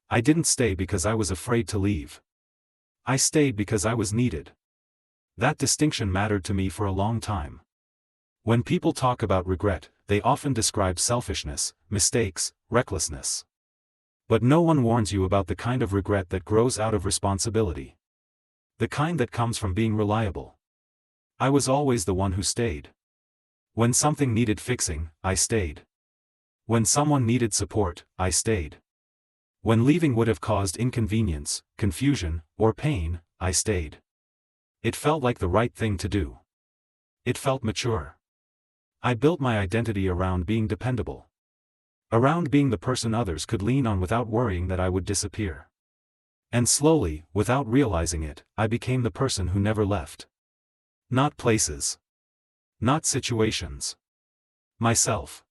I didn't stay because I was afraid to leave. I stayed because I was needed. That distinction mattered to me for a long time. When people talk about regret, they often describe selfishness, mistakes, recklessness. But no one warns you about the kind of regret that grows out of responsibility. The kind that comes from being reliable. I was always the one who stayed. When something needed fixing, I stayed. When someone needed support, I stayed. When leaving would have caused inconvenience, confusion, or pain, I stayed. It felt like the right thing to do. It felt mature. I built my identity around being dependable. Around being the person others could lean on without worrying that I would disappear. And slowly, without realizing it, I became the person who never left. Not places. Not situations. Myself.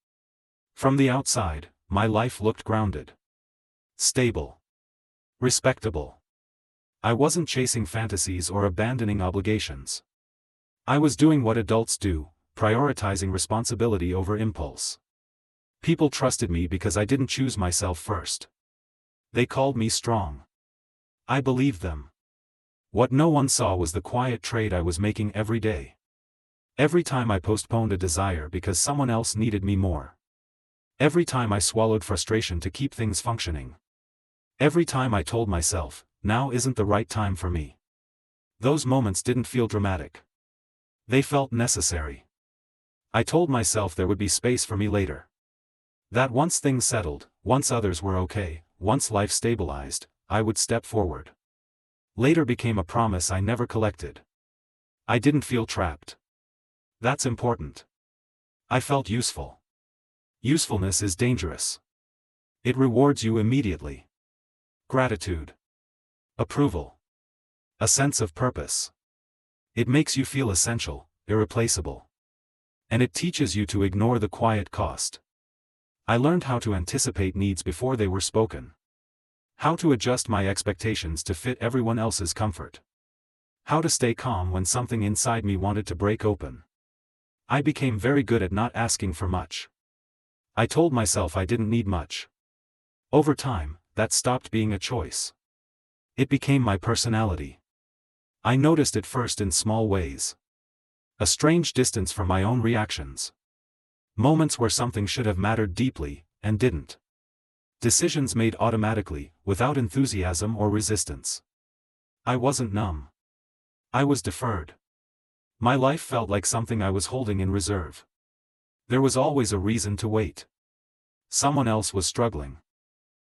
From the outside, my life looked grounded. Stable. Respectable. I wasn't chasing fantasies or abandoning obligations. I was doing what adults do, prioritizing responsibility over impulse. People trusted me because I didn't choose myself first. They called me strong. I believed them. What no one saw was the quiet trade I was making every day. Every time I postponed a desire because someone else needed me more. Every time I swallowed frustration to keep things functioning. Every time I told myself, now isn't the right time for me. Those moments didn't feel dramatic. They felt necessary. I told myself there would be space for me later. That once things settled, once others were okay, once life stabilized, I would step forward. Later became a promise I never collected. I didn't feel trapped. That's important. I felt useful. Usefulness is dangerous. It rewards you immediately. Gratitude. Approval. A sense of purpose. It makes you feel essential, irreplaceable. And it teaches you to ignore the quiet cost. I learned how to anticipate needs before they were spoken. How to adjust my expectations to fit everyone else's comfort. How to stay calm when something inside me wanted to break open. I became very good at not asking for much. I told myself I didn't need much. Over time, that stopped being a choice. It became my personality. I noticed it first in small ways. A strange distance from my own reactions. Moments where something should have mattered deeply, and didn't. Decisions made automatically, without enthusiasm or resistance. I wasn't numb. I was deferred. My life felt like something I was holding in reserve. There was always a reason to wait. Someone else was struggling.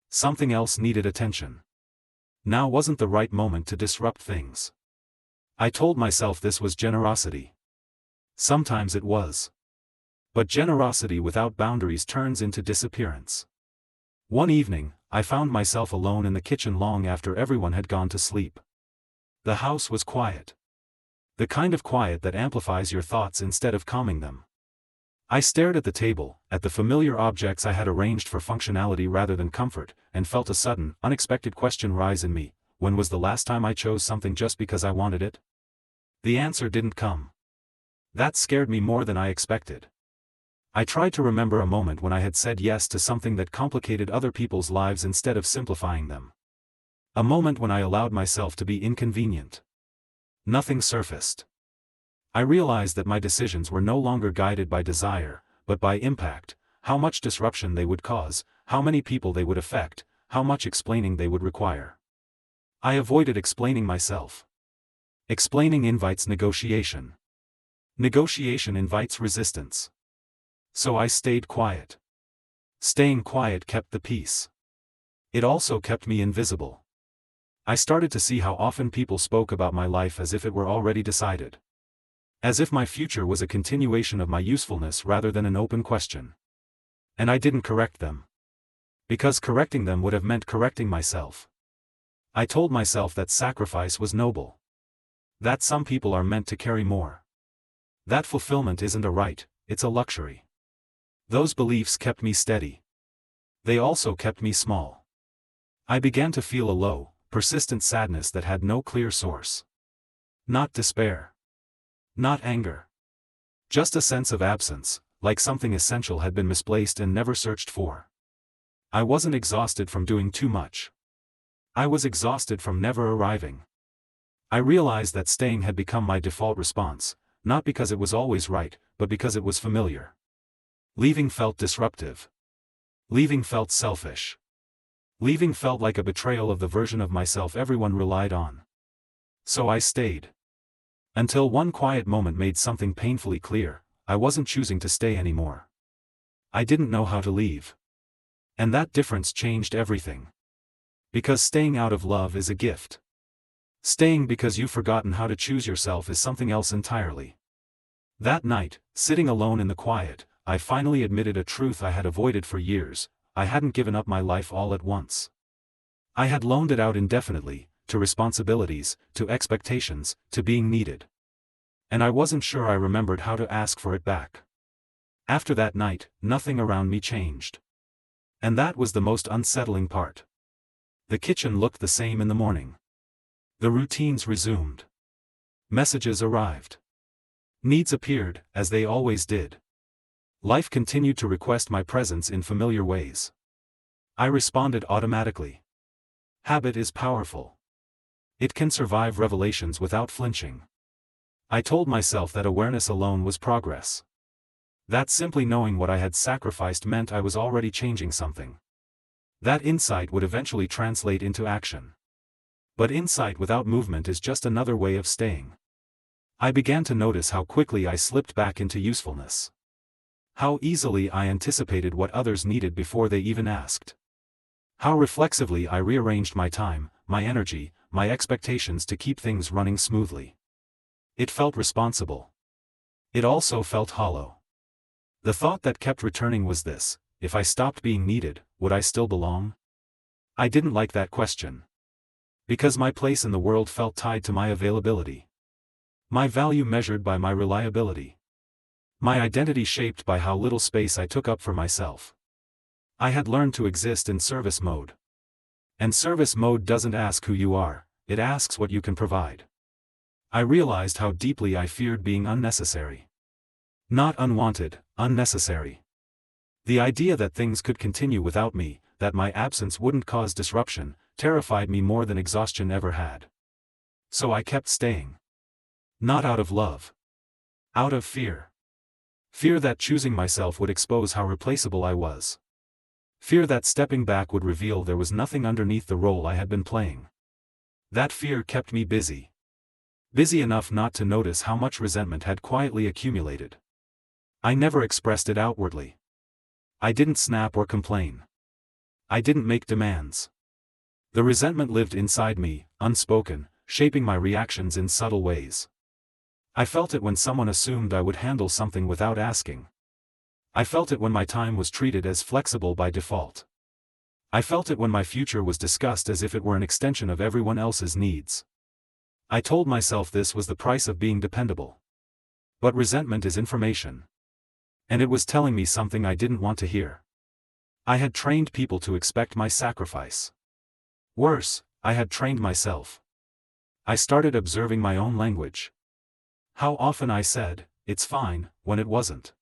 Something else needed attention. Now wasn't the right moment to disrupt things. I told myself this was generosity. Sometimes it was. But generosity without boundaries turns into disappearance. One evening, I found myself alone in the kitchen long after everyone had gone to sleep. The house was quiet. The kind of quiet that amplifies your thoughts instead of calming them. I stared at the table, at the familiar objects I had arranged for functionality rather than comfort, and felt a sudden, unexpected question rise in me: when was the last time I chose something just because I wanted it? The answer didn't come. That scared me more than I expected. I tried to remember a moment when I had said yes to something that complicated other people's lives instead of simplifying them. A moment when I allowed myself to be inconvenient. Nothing surfaced. I realized that my decisions were no longer guided by desire, but by impact, how much disruption they would cause, how many people they would affect, how much explaining they would require. I avoided explaining myself. Explaining invites negotiation. Negotiation invites resistance. So I stayed quiet. Staying quiet kept the peace. It also kept me invisible. I started to see how often people spoke about my life as if it were already decided. As if my future was a continuation of my usefulness rather than an open question. And I didn't correct them. Because correcting them would have meant correcting myself. I told myself that sacrifice was noble. That some people are meant to carry more. That fulfillment isn't a right, it's a luxury. Those beliefs kept me steady. They also kept me small. I began to feel a low, persistent sadness that had no clear source. Not despair. Not anger. Just a sense of absence, like something essential had been misplaced and never searched for. I wasn't exhausted from doing too much. I was exhausted from never arriving. I realized that staying had become my default response, not because it was always right, but because it was familiar. Leaving felt disruptive. Leaving felt selfish. Leaving felt like a betrayal of the version of myself everyone relied on. So I stayed. Until one quiet moment made something painfully clear: I wasn't choosing to stay anymore. I didn't know how to leave. And that difference changed everything. Because staying out of love is a gift. Staying because you've forgotten how to choose yourself is something else entirely. That night, sitting alone in the quiet, I finally admitted a truth I had avoided for years: I hadn't given up my life all at once. I had loaned it out indefinitely, to responsibilities, to expectations, to being needed. And I wasn't sure I remembered how to ask for it back. After that night, nothing around me changed. And that was the most unsettling part. The kitchen looked the same in the morning. The routines resumed. Messages arrived. Needs appeared, as they always did. Life continued to request my presence in familiar ways. I responded automatically. Habit is powerful. It can survive revelations without flinching. I told myself that awareness alone was progress. That simply knowing what I had sacrificed meant I was already changing something. That insight would eventually translate into action. But insight without movement is just another way of staying. I began to notice how quickly I slipped back into usefulness. How easily I anticipated what others needed before they even asked. How reflexively I rearranged my time, my energy, my expectations to keep things running smoothly. It felt responsible. It also felt hollow. The thought that kept returning was this: if I stopped being needed, would I still belong? I didn't like that question. Because my place in the world felt tied to my availability. My value measured by my reliability. My identity shaped by how little space I took up for myself. I had learned to exist in service mode. And service mode doesn't ask who you are, it asks what you can provide. I realized how deeply I feared being unnecessary. Not unwanted, unnecessary. The idea that things could continue without me, that my absence wouldn't cause disruption, terrified me more than exhaustion ever had. So I kept staying. Not out of love. Out of fear. Fear that choosing myself would expose how replaceable I was. Fear that stepping back would reveal there was nothing underneath the role I had been playing. That fear kept me busy. Busy enough not to notice how much resentment had quietly accumulated. I never expressed it outwardly. I didn't snap or complain. I didn't make demands. The resentment lived inside me, unspoken, shaping my reactions in subtle ways. I felt it when someone assumed I would handle something without asking. I felt it when my time was treated as flexible by default. I felt it when my future was discussed as if it were an extension of everyone else's needs. I told myself this was the price of being dependable. But resentment is information. And it was telling me something I didn't want to hear. I had trained people to expect my sacrifice. Worse, I had trained myself. I started observing my own language. How often I said, "It's fine," when it wasn't.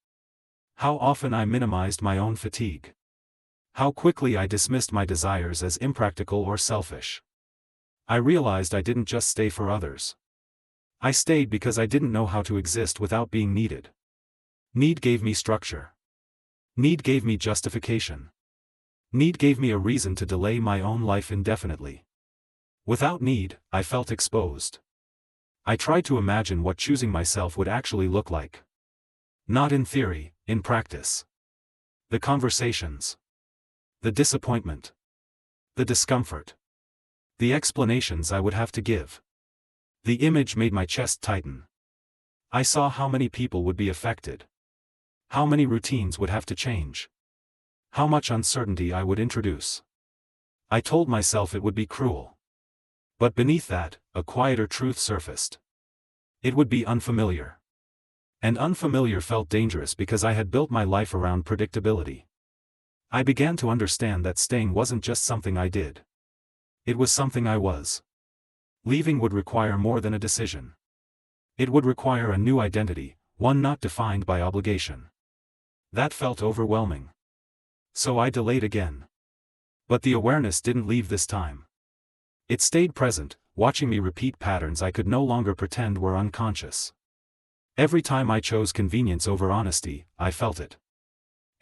How often I minimized my own fatigue. How quickly I dismissed my desires as impractical or selfish. I realized I didn't just stay for others. I stayed because I didn't know how to exist without being needed. Need gave me structure. Need gave me justification. Need gave me a reason to delay my own life indefinitely. Without need, I felt exposed. I tried to imagine what choosing myself would actually look like. Not in theory, in practice. The conversations. The disappointment. The discomfort. The explanations I would have to give. The image made my chest tighten. I saw how many people would be affected. How many routines would have to change. How much uncertainty I would introduce. I told myself it would be cruel. But beneath that, a quieter truth surfaced. It would be unfamiliar. And unfamiliar felt dangerous because I had built my life around predictability. I began to understand that staying wasn't just something I did. It was something I was. Leaving would require more than a decision. It would require a new identity, one not defined by obligation. That felt overwhelming. So I delayed again. But the awareness didn't leave this time. It stayed present, watching me repeat patterns I could no longer pretend were unconscious. Every time I chose convenience over honesty, I felt it.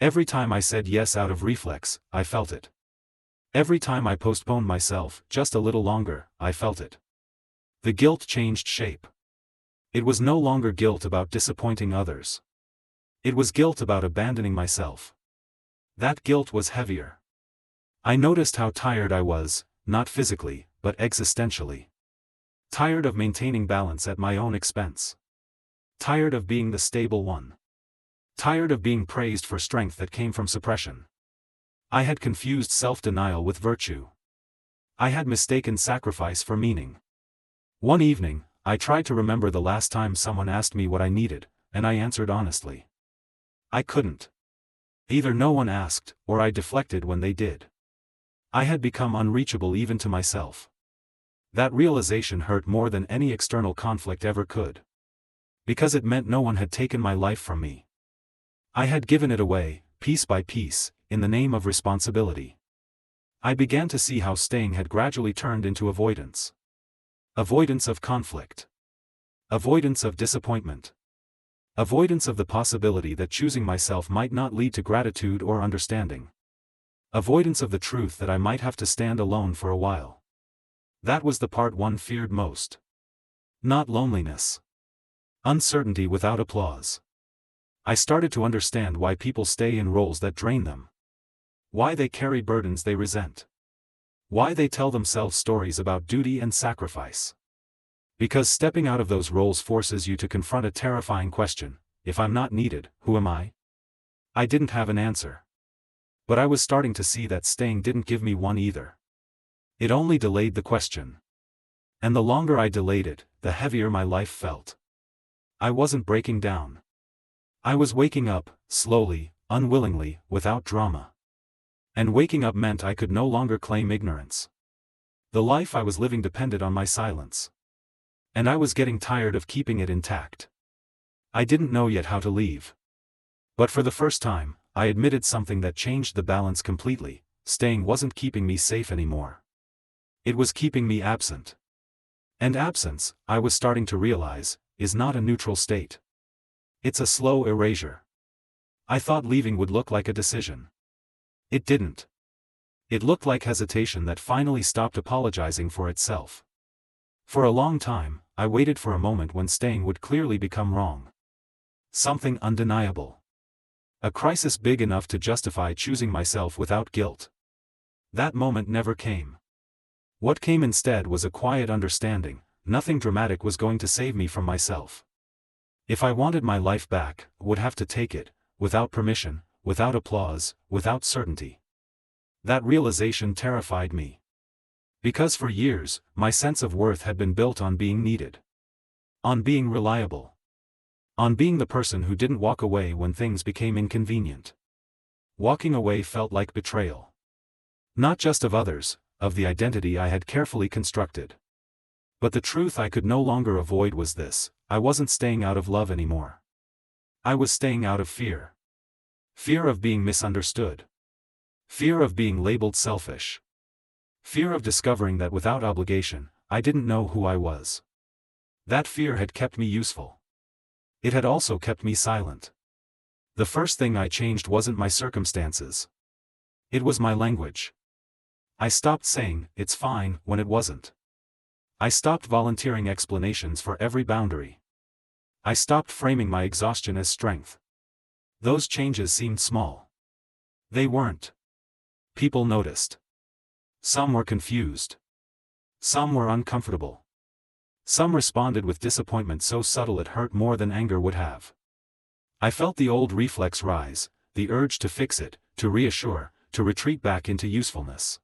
Every time I said yes out of reflex, I felt it. Every time I postponed myself just a little longer, I felt it. The guilt changed shape. It was no longer guilt about disappointing others. It was guilt about abandoning myself. That guilt was heavier. I noticed how tired I was, not physically, but existentially. Tired of maintaining balance at my own expense. Tired of being the stable one. Tired of being praised for strength that came from suppression. I had confused self-denial with virtue. I had mistaken sacrifice for meaning. One evening, I tried to remember the last time someone asked me what I needed, and I answered honestly. I couldn't. Either no one asked, or I deflected when they did. I had become unreachable even to myself. That realization hurt more than any external conflict ever could. Because it meant no one had taken my life from me. I had given it away, piece by piece, in the name of responsibility. I began to see how staying had gradually turned into avoidance. Avoidance of conflict. Avoidance of disappointment. Avoidance of the possibility that choosing myself might not lead to gratitude or understanding. Avoidance of the truth that I might have to stand alone for a while. That was the part one feared most. Not loneliness. Uncertainty without applause. I started to understand why people stay in roles that drain them. Why they carry burdens they resent. Why they tell themselves stories about duty and sacrifice. Because stepping out of those roles forces you to confront a terrifying question: if I'm not needed, who am I? I didn't have an answer. But I was starting to see that staying didn't give me one either. It only delayed the question. And the longer I delayed it, the heavier my life felt. I wasn't breaking down. I was waking up, slowly, unwillingly, without drama. And waking up meant I could no longer claim ignorance. The life I was living depended on my silence. And I was getting tired of keeping it intact. I didn't know yet how to leave. But for the first time, I admitted something that changed the balance completely: staying wasn't keeping me safe anymore. It was keeping me absent. And absence, I was starting to realize, is not a neutral state. It's a slow erasure. I thought leaving would look like a decision. It didn't. It looked like hesitation that finally stopped apologizing for itself. For a long time, I waited for a moment when staying would clearly become wrong. Something undeniable. A crisis big enough to justify choosing myself without guilt. That moment never came. What came instead was a quiet understanding: nothing dramatic was going to save me from myself. If I wanted my life back, I would have to take it, without permission, without applause, without certainty. That realization terrified me. Because for years, my sense of worth had been built on being needed. On being reliable. On being the person who didn't walk away when things became inconvenient. Walking away felt like betrayal. Not just of others, of the identity I had carefully constructed. But the truth I could no longer avoid was this: I wasn't staying out of love anymore. I was staying out of fear. Fear of being misunderstood. Fear of being labeled selfish. Fear of discovering that without obligation, I didn't know who I was. That fear had kept me useful. It had also kept me silent. The first thing I changed wasn't my circumstances. It was my language. I stopped saying, "it's fine," when it wasn't. I stopped volunteering explanations for every boundary. I stopped framing my exhaustion as strength. Those changes seemed small. They weren't. People noticed. Some were confused. Some were uncomfortable. Some responded with disappointment so subtle it hurt more than anger would have. I felt the old reflex rise, the urge to fix it, to reassure, to retreat back into usefulness.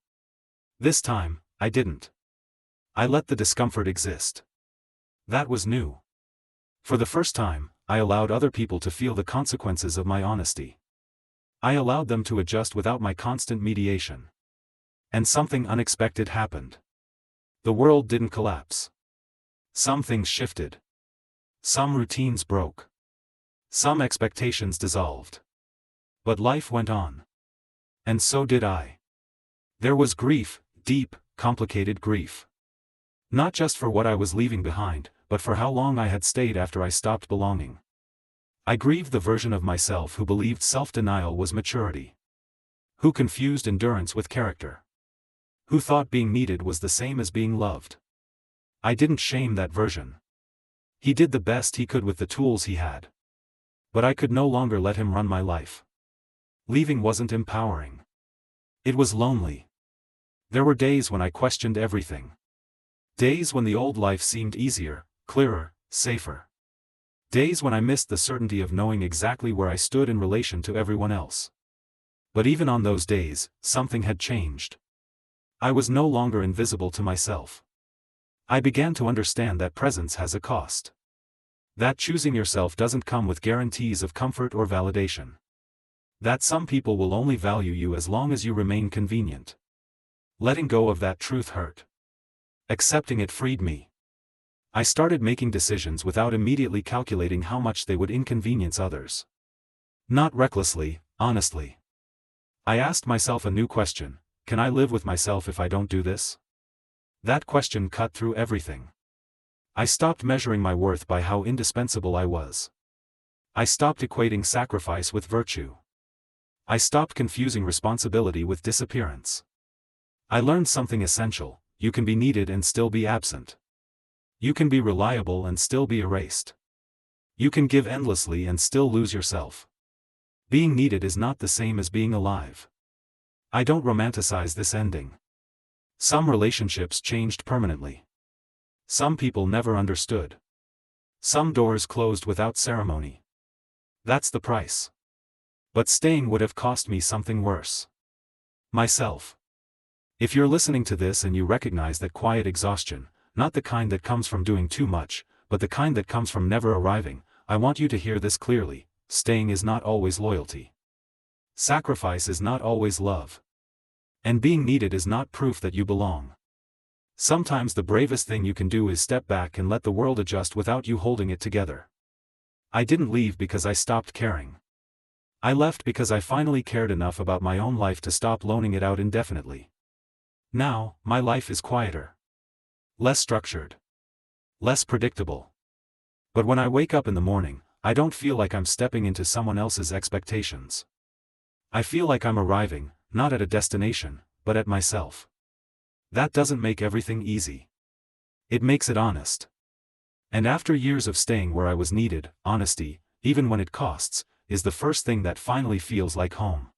This time, I didn't. I let the discomfort exist. That was new. For the first time, I allowed other people to feel the consequences of my honesty. I allowed them to adjust without my constant mediation. And something unexpected happened. The world didn't collapse. Some things shifted. Some routines broke. Some expectations dissolved. But life went on. And so did I. There was grief, deep, complicated grief. Not just for what I was leaving behind, but for how long I had stayed after I stopped belonging. I grieved the version of myself who believed self-denial was maturity. Who confused endurance with character. Who thought being needed was the same as being loved. I didn't shame that version. He did the best he could with the tools he had. But I could no longer let him run my life. Leaving wasn't empowering. It was lonely. There were days when I questioned everything. Days when the old life seemed easier, clearer, safer. Days when I missed the certainty of knowing exactly where I stood in relation to everyone else. But even on those days, something had changed. I was no longer invisible to myself. I began to understand that presence has a cost. That choosing yourself doesn't come with guarantees of comfort or validation. That some people will only value you as long as you remain convenient. Letting go of that truth hurt. Accepting it freed me. I started making decisions without immediately calculating how much they would inconvenience others. Not recklessly, honestly. I asked myself a new question: can I live with myself if I don't do this? That question cut through everything. I stopped measuring my worth by how indispensable I was. I stopped equating sacrifice with virtue. I stopped confusing responsibility with disappearance. I learned something essential: you can be needed and still be absent. You can be reliable and still be erased. You can give endlessly and still lose yourself. Being needed is not the same as being alive. I don't romanticize this ending. Some relationships changed permanently. Some people never understood. Some doors closed without ceremony. That's the price. But staying would have cost me something worse. Myself. If you're listening to this and you recognize that quiet exhaustion, not the kind that comes from doing too much, but the kind that comes from never arriving, I want you to hear this clearly: staying is not always loyalty. Sacrifice is not always love. And being needed is not proof that you belong. Sometimes the bravest thing you can do is step back and let the world adjust without you holding it together. I didn't leave because I stopped caring. I left because I finally cared enough about my own life to stop loaning it out indefinitely. Now, my life is quieter. Less structured. Less predictable. But when I wake up in the morning, I don't feel like I'm stepping into someone else's expectations. I feel like I'm arriving, not at a destination, but at myself. That doesn't make everything easy. It makes it honest. And after years of staying where I was needed, honesty, even when it costs, is the first thing that finally feels like home.